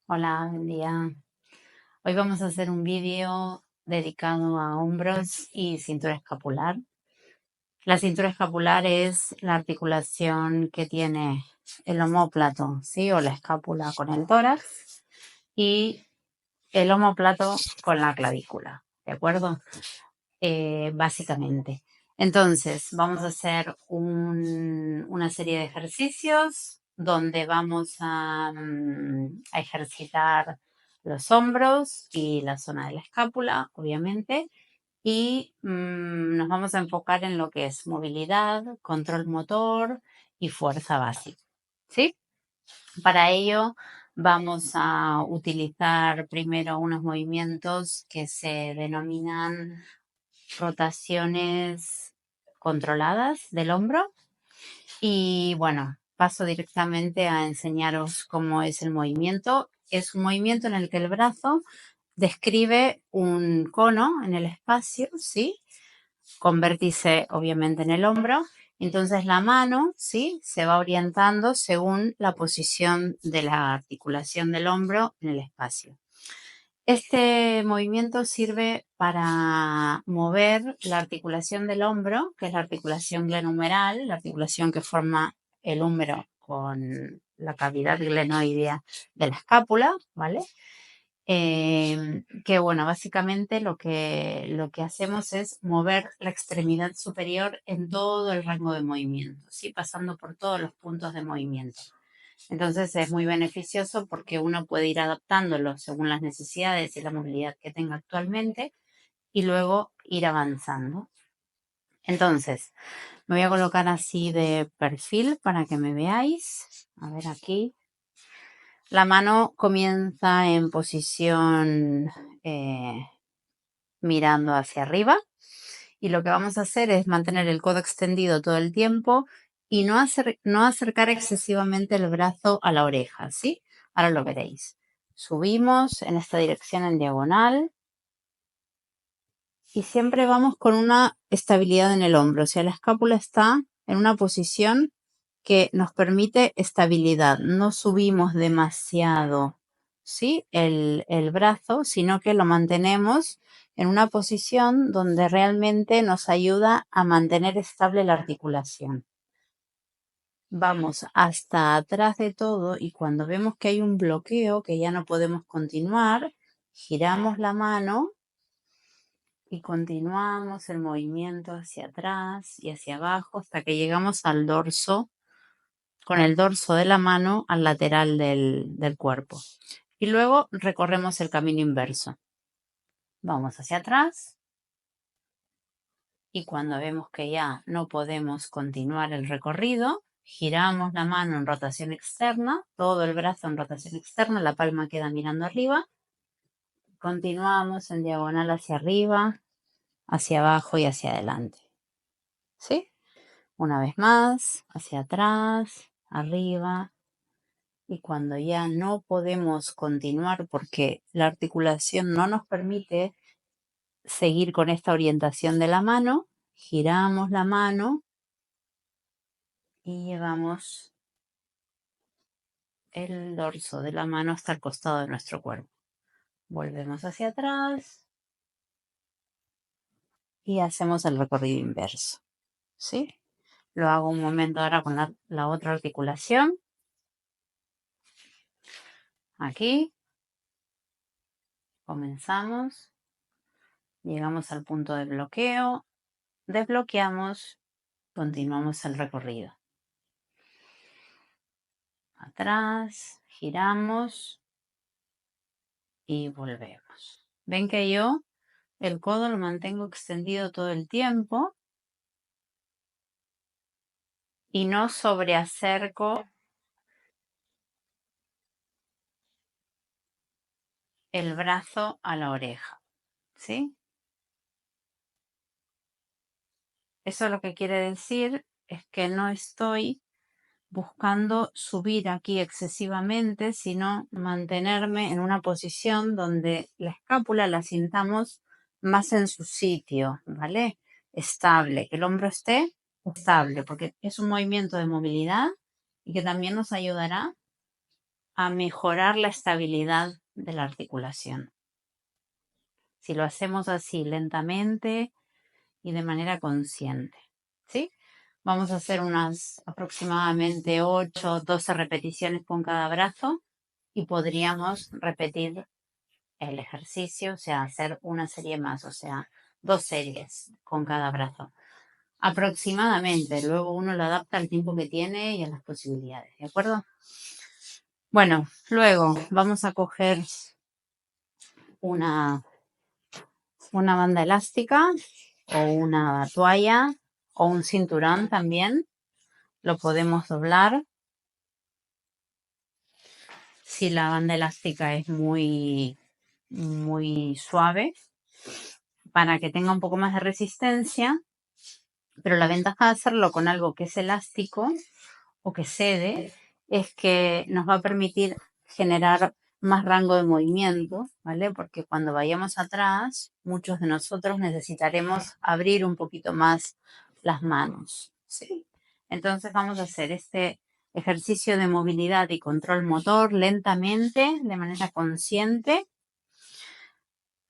Hola, buen día. Hoy vamos a hacer un vídeo dedicado a hombros y cintura escapular. La cintura escapular es la articulación que tiene el omóplato, ¿sí? O la escápula con el tórax y el omóplato con la clavícula, ¿de acuerdo? Básicamente. Entonces, vamos a hacer una serie de ejercicios donde vamos a ejercitar los hombros y la zona de la escápula, obviamente, y nos vamos a enfocar en lo que es movilidad, control motor y fuerza básica, ¿sí? Para ello vamos a utilizar primero unos movimientos que se denominan rotaciones controladas del hombro y bueno, paso directamente a enseñaros cómo es el movimiento. Es un movimiento en el que el brazo describe un cono en el espacio, ¿sí? Con vértice obviamente en el hombro. Entonces la mano, ¿sí? Se va orientando según la posición de la articulación del hombro en el espacio. Este movimiento sirve para mover la articulación del hombro, que es la articulación glenohumeral, la articulación que forma el húmero con la cavidad glenoidea de la escápula, ¿vale? Que bueno, básicamente lo que hacemos es mover la extremidad superior en todo el rango de movimiento, ¿sí? Pasando por todos los puntos de movimiento. Entonces es muy beneficioso porque uno puede ir adaptándolo según las necesidades y la movilidad que tenga actualmente y luego ir avanzando. Entonces, me voy a colocar así de perfil para que me veáis. A ver aquí. La mano comienza en posición mirando hacia arriba y lo que vamos a hacer es mantener el codo extendido todo el tiempo y no acercar excesivamente el brazo a la oreja, ¿sí? Ahora lo veréis. Subimos en esta dirección en diagonal y siempre vamos con una estabilidad en el hombro. O sea, la escápula está en una posición que nos permite estabilidad. No subimos demasiado, ¿sí? el brazo, sino que lo mantenemos en una posición donde realmente nos ayuda a mantener estable la articulación. Vamos hasta atrás de todo y cuando vemos que hay un bloqueo, que ya no podemos continuar, giramos la mano y continuamos el movimiento hacia atrás y hacia abajo hasta que llegamos al dorso, con el dorso de la mano al lateral del cuerpo. Y luego recorremos el camino inverso. Vamos hacia atrás y cuando vemos que ya no podemos continuar el recorrido, giramos la mano en rotación externa, todo el brazo en rotación externa, la palma queda mirando arriba. Continuamos en diagonal hacia arriba, hacia abajo y hacia adelante. ¿Sí? Una vez más, hacia atrás, arriba. Y cuando ya no podemos continuar porque la articulación no nos permite seguir con esta orientación de la mano, giramos la mano y llevamos el dorso de la mano hasta el costado de nuestro cuerpo. Volvemos hacia atrás y hacemos el recorrido inverso. ¿Sí? Lo hago un momento ahora con la otra articulación. Aquí. Comenzamos. Llegamos al punto de bloqueo. Desbloqueamos. Continuamos el recorrido. Atrás, giramos y volvemos. Ven que yo el codo lo mantengo extendido todo el tiempo y no sobreacerco el brazo a la oreja, ¿sí? Eso lo que quiere decir es que no estoy buscando subir aquí excesivamente, sino mantenerme en una posición donde la escápula la sintamos más en su sitio, ¿vale? Estable, que el hombro esté estable, porque es un movimiento de movilidad y que también nos ayudará a mejorar la estabilidad de la articulación. Si lo hacemos así lentamente y de manera consciente, ¿sí? Vamos a hacer unas aproximadamente 8, 12 repeticiones con cada brazo y podríamos repetir el ejercicio, o sea, hacer una serie más, o sea, 2 series con cada brazo. Aproximadamente, luego uno lo adapta al tiempo que tiene y a las posibilidades, ¿de acuerdo? Bueno, luego vamos a coger una banda elástica o una toalla o un cinturón también. Lo podemos doblar. Si la banda elástica es muy suave, para que tenga un poco más de resistencia, pero la ventaja de hacerlo con algo que es elástico o que cede es que nos va a permitir generar más rango de movimiento, ¿vale? Porque cuando vayamos atrás, muchos de nosotros necesitaremos abrir un poquito más las manos, ¿sí? Entonces vamos a hacer este ejercicio de movilidad y control motor lentamente, de manera consciente,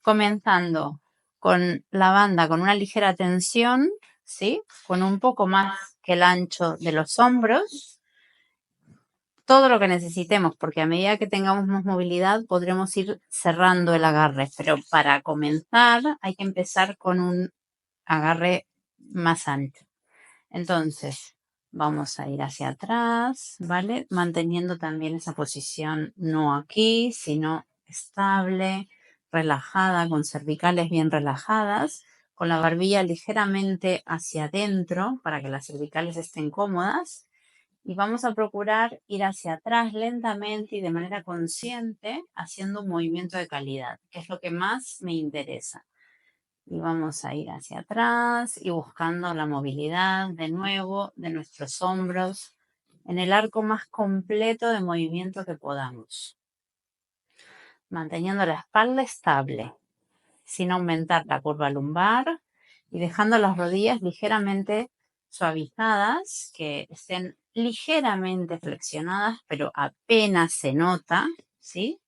comenzando con la banda con una ligera tensión, ¿sí? Con un poco más que el ancho de los hombros, todo lo que necesitemos, porque a medida que tengamos más movilidad podremos ir cerrando el agarre, pero para comenzar hay que empezar con un agarre más ancho. Entonces, vamos a ir hacia atrás, ¿vale? Manteniendo también esa posición no aquí, sino estable, relajada, con cervicales bien relajadas, con la barbilla ligeramente hacia adentro para que las cervicales estén cómodas. Y vamos a procurar ir hacia atrás lentamente y de manera consciente, haciendo un movimiento de calidad, que es lo que más me interesa. Y vamos a ir hacia atrás y buscando la movilidad de nuevo de nuestros hombros en el arco más completo de movimiento que podamos. Manteniendo la espalda estable, sin aumentar la curva lumbar y dejando las rodillas ligeramente suavizadas, que estén ligeramente flexionadas, pero apenas se nota, ¿sí?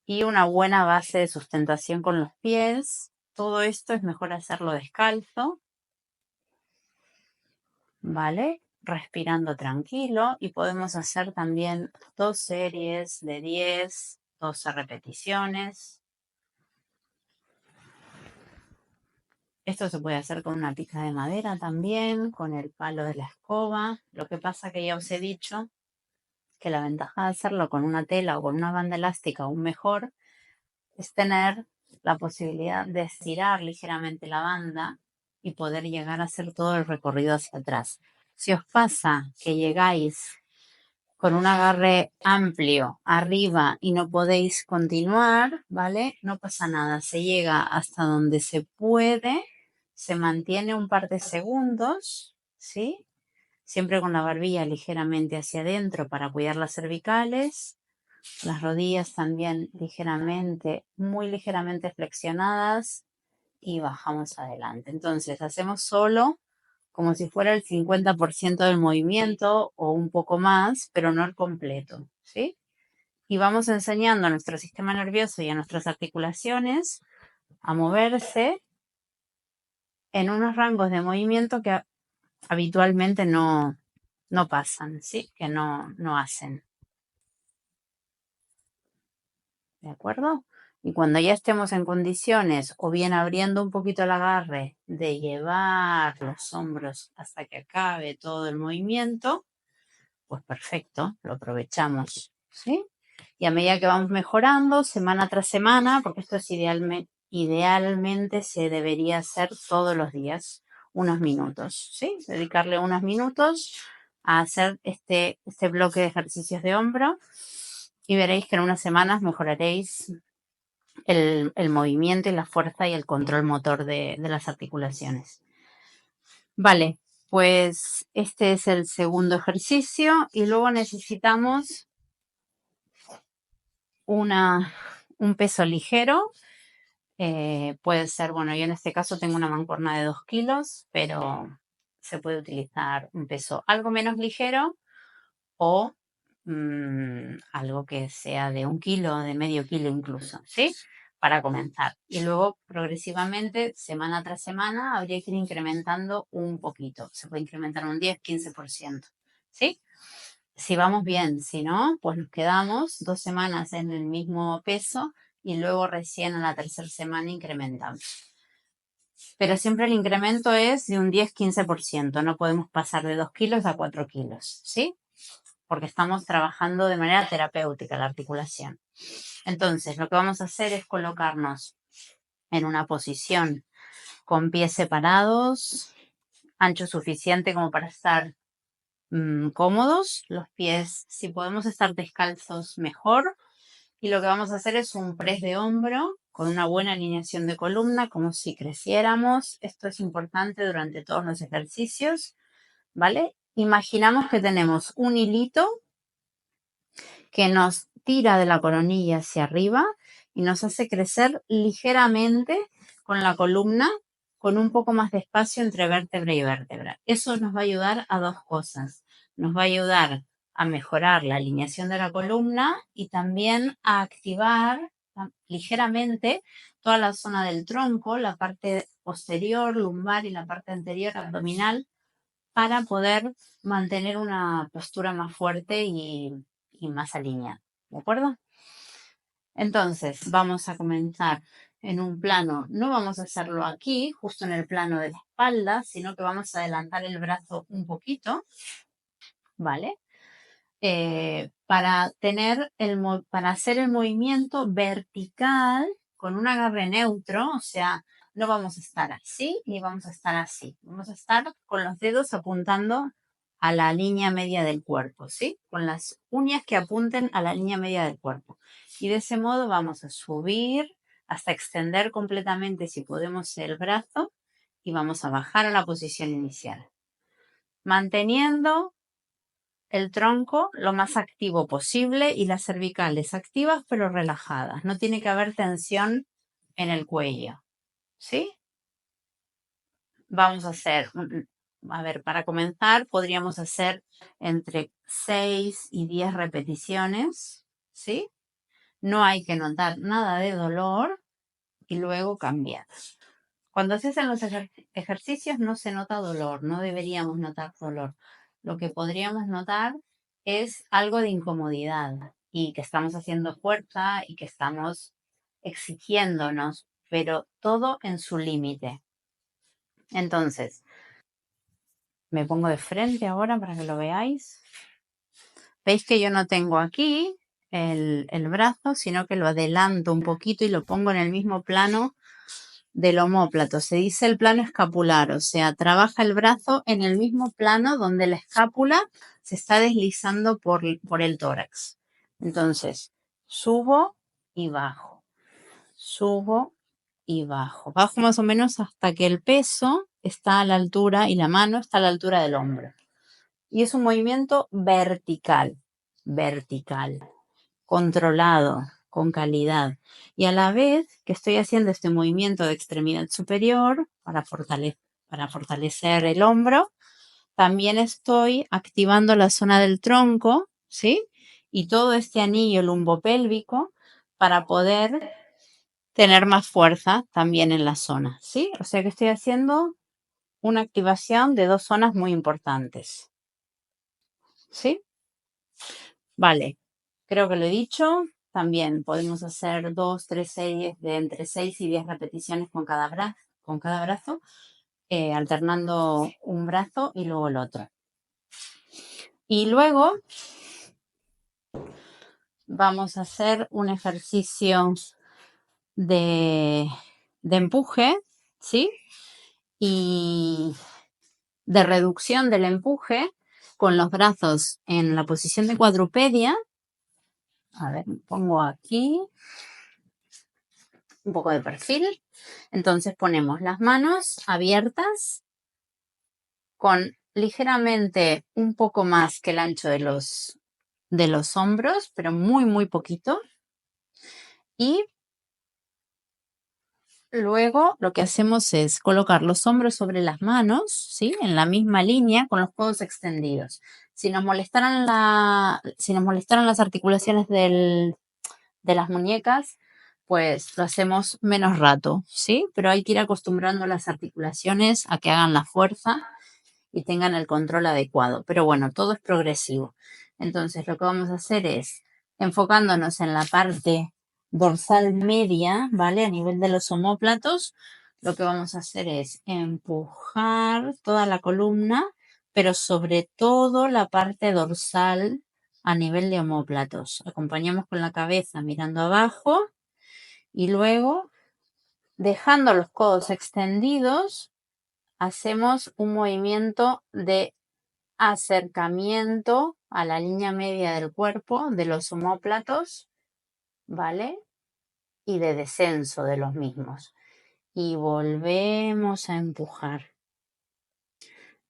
Y una buena base de sustentación con los pies. Todo esto es mejor hacerlo descalzo, ¿vale? Respirando tranquilo, y podemos hacer también 2 series de 10, 12 repeticiones. Esto se puede hacer con una pica de madera también, con el palo de la escoba. Lo que pasa que ya os he dicho que la ventaja de hacerlo con una tela o con una banda elástica aún mejor es tener la posibilidad de estirar ligeramente la banda y poder llegar a hacer todo el recorrido hacia atrás. Si os pasa que llegáis con un agarre amplio arriba y no podéis continuar, ¿vale? No pasa nada, se llega hasta donde se puede, se mantiene un par de segundos, ¿sí? Siempre con la barbilla ligeramente hacia adentro para cuidar las cervicales, las rodillas también ligeramente, muy ligeramente flexionadas, y bajamos adelante. Entonces hacemos solo como si fuera el 50% del movimiento o un poco más, pero no el completo, ¿sí? Y vamos enseñando a nuestro sistema nervioso y a nuestras articulaciones a moverse en unos rangos de movimiento que habitualmente no pasan, ¿sí? Que no hacen. ¿De acuerdo? Y cuando ya estemos en condiciones, o bien abriendo un poquito el agarre, de llevar los hombros hasta que acabe todo el movimiento, pues perfecto, lo aprovechamos, ¿sí? Y a medida que vamos mejorando, semana tras semana, porque esto es idealmente se debería hacer todos los días, unos minutos, ¿sí? Dedicarle unos minutos a hacer este bloque de ejercicios de hombro, y veréis que en unas semanas mejoraréis el movimiento y la fuerza y el control motor de las articulaciones. Vale, pues este es el segundo ejercicio, y luego necesitamos un peso ligero. Puede ser, bueno, yo en este caso tengo una mancuerna de 2 kilos, pero se puede utilizar un peso algo menos ligero o algo que sea de 1 kilo, de medio kilo incluso, ¿sí? Para comenzar. Y luego, progresivamente, semana tras semana, habría que ir incrementando un poquito. Se puede incrementar un 10, 15%, ¿sí? Si vamos bien, si no, pues nos quedamos 2 semanas en el mismo peso y luego recién a la tercera semana incrementamos. Pero siempre el incremento es de un 10-15%. No podemos pasar de 2 kilos a 4 kilos, ¿sí? Porque estamos trabajando de manera terapéutica la articulación. Entonces, lo que vamos a hacer es colocarnos en una posición con pies separados, ancho suficiente como para estar cómodos. Los pies, si podemos estar descalzos, mejor. Y lo que vamos a hacer es un press de hombro con una buena alineación de columna, como si creciéramos. Esto es importante durante todos los ejercicios, ¿vale? Imaginamos que tenemos un hilito que nos tira de la coronilla hacia arriba y nos hace crecer ligeramente con la columna, con un poco más de espacio entre vértebra y vértebra. Eso nos va a ayudar a 2 cosas. Nos va a ayudar a mejorar la alineación de la columna y también a activar ligeramente toda la zona del tronco, la parte posterior, lumbar y la parte anterior abdominal, para poder mantener una postura más fuerte y más alineada. ¿De acuerdo? Entonces, vamos a comenzar en un plano. No vamos a hacerlo aquí, justo en el plano de la espalda, sino que vamos a adelantar el brazo un poquito, ¿vale? Para hacer el movimiento vertical con un agarre neutro, o sea, no vamos a estar así ni vamos a estar así. Vamos a estar con los dedos apuntando a la línea media del cuerpo, ¿sí? Con las uñas que apunten a la línea media del cuerpo. Y de ese modo vamos a subir hasta extender completamente, si podemos, el brazo y vamos a bajar a la posición inicial. Manteniendo el tronco lo más activo posible y las cervicales activas pero relajadas. No tiene que haber tensión en el cuello, ¿sí? Vamos a hacer, para comenzar podríamos hacer entre 6 y 10 repeticiones, ¿sí? No hay que notar nada de dolor y luego cambiar. Cuando se hacen los ejercicios no se nota dolor, no deberíamos notar dolor. Lo que podríamos notar es algo de incomodidad y que estamos haciendo fuerza y que estamos exigiéndonos, pero todo en su límite. Entonces, me pongo de frente ahora para que lo veáis. Veis que yo no tengo aquí el brazo, sino que lo adelanto un poquito y lo pongo en el mismo plano del omóplato. Se dice el plano escapular, o sea, trabaja el brazo en el mismo plano donde la escápula se está deslizando por el tórax. Entonces, subo y bajo, subo y bajo. Bajo más o menos hasta que el peso está a la altura y la mano está a la altura del hombro. Y es un movimiento vertical, controlado, con calidad. Y a la vez que estoy haciendo este movimiento de extremidad superior para fortalecer el hombro, también estoy activando la zona del tronco, ¿sí? Y todo este anillo lumbopélvico para poder tener más fuerza también en la zona, ¿sí? O sea que estoy haciendo una activación de 2 zonas muy importantes, ¿sí? Vale, creo que lo he dicho. También podemos hacer 2, 3 series de entre 6 y 10 repeticiones con cada brazo, alternando un brazo y luego el otro. Y luego vamos a hacer un ejercicio de empuje, ¿sí? Y de reducción del empuje con los brazos en la posición de cuadrupedia. A ver, me pongo aquí un poco de perfil. Entonces ponemos las manos abiertas con ligeramente un poco más que el ancho de los hombros, pero muy, muy poquito. Y Luego lo que hacemos es colocar los hombros sobre las manos, ¿sí? En la misma línea con los codos extendidos. Si nos molestaran las articulaciones de las muñecas, pues lo hacemos menos rato, ¿sí? Pero hay que ir acostumbrando las articulaciones a que hagan la fuerza y tengan el control adecuado. Pero bueno, todo es progresivo. Entonces lo que vamos a hacer es, enfocándonos en la parte dorsal media, ¿vale? A nivel de los omóplatos, lo que vamos a hacer es empujar toda la columna, pero sobre todo la parte dorsal a nivel de omóplatos. Acompañamos con la cabeza mirando abajo y luego, dejando los codos extendidos, hacemos un movimiento de acercamiento a la línea media del cuerpo de los omóplatos, ¿vale? Y de descenso de los mismos. Y volvemos a empujar,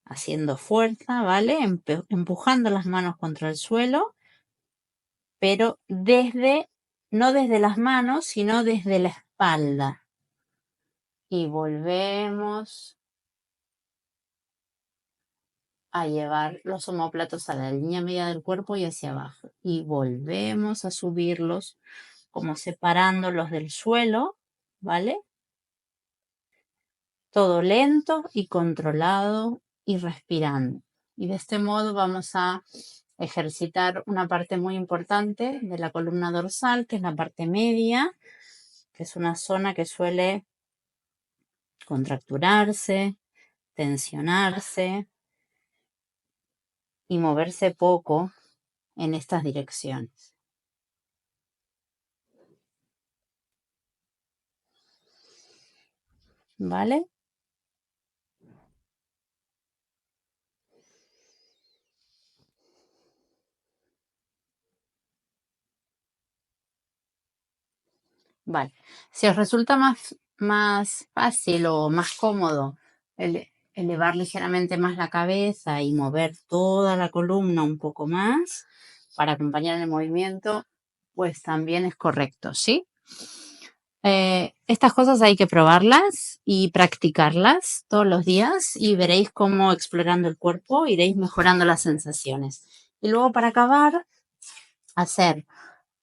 haciendo fuerza, ¿vale? Empujando las manos contra el suelo, pero no desde las manos, sino desde la espalda. Y volvemos a llevar los omóplatos a la línea media del cuerpo y hacia abajo. Y volvemos a subirlos como separándolos del suelo, ¿vale? Todo lento y controlado y respirando. Y de este modo vamos a ejercitar una parte muy importante de la columna dorsal, que es la parte media, que es una zona que suele contracturarse, tensionarse y moverse poco en estas direcciones. ¿Vale? Vale. Si os resulta más fácil o más cómodo elevar ligeramente más la cabeza y mover toda la columna un poco más para acompañar el movimiento, pues también es correcto, ¿sí? Estas cosas hay que probarlas y practicarlas todos los días y veréis cómo explorando el cuerpo iréis mejorando las sensaciones. Y luego para acabar, hacer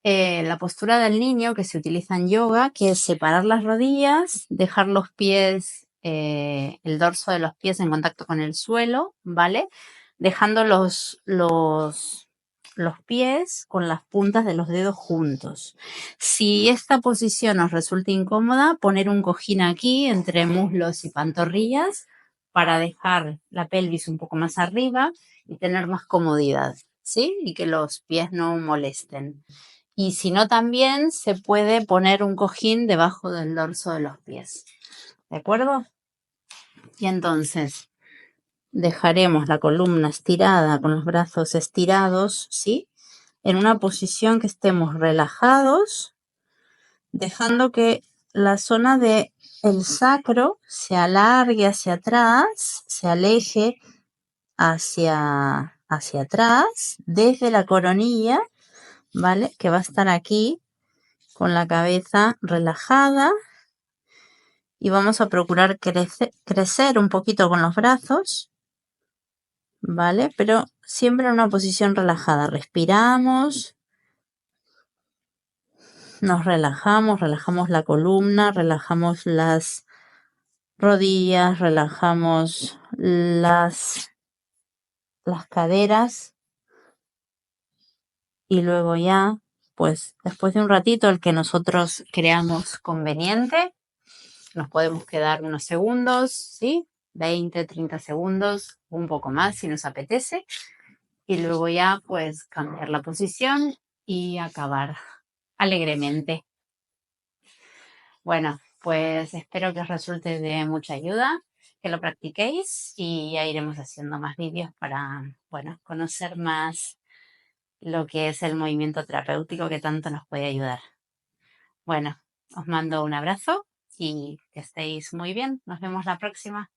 la postura del niño que se utiliza en yoga, que es separar las rodillas, dejar los pies, el dorso de los pies en contacto con el suelo, ¿vale? Dejando los pies con las puntas de los dedos juntos. Si esta posición os resulta incómoda, poner un cojín aquí entre muslos y pantorrillas para dejar la pelvis un poco más arriba y tener más comodidad, ¿sí? Y que los pies no molesten. Y si no, también se puede poner un cojín debajo del dorso de los pies. ¿De acuerdo? Y entonces dejaremos la columna estirada con los brazos estirados, ¿sí? En una posición que estemos relajados, dejando que la zona del sacro se alargue hacia atrás, se aleje hacia atrás, desde la coronilla, ¿vale? Que va a estar aquí, con la cabeza relajada, y vamos a procurar crecer un poquito con los brazos, ¿vale? Pero siempre en una posición relajada. Respiramos, nos relajamos la columna, relajamos las rodillas, relajamos las caderas y luego ya, pues después de un ratito, el que nosotros creamos conveniente, nos podemos quedar unos segundos, ¿sí? 20, 30 segundos, un poco más si nos apetece. Y luego ya pues cambiar la posición y acabar alegremente. Bueno, pues espero que os resulte de mucha ayuda, que lo practiquéis y ya iremos haciendo más vídeos para, bueno, conocer más lo que es el movimiento terapéutico que tanto nos puede ayudar. Bueno, os mando un abrazo y que estéis muy bien. Nos vemos la próxima.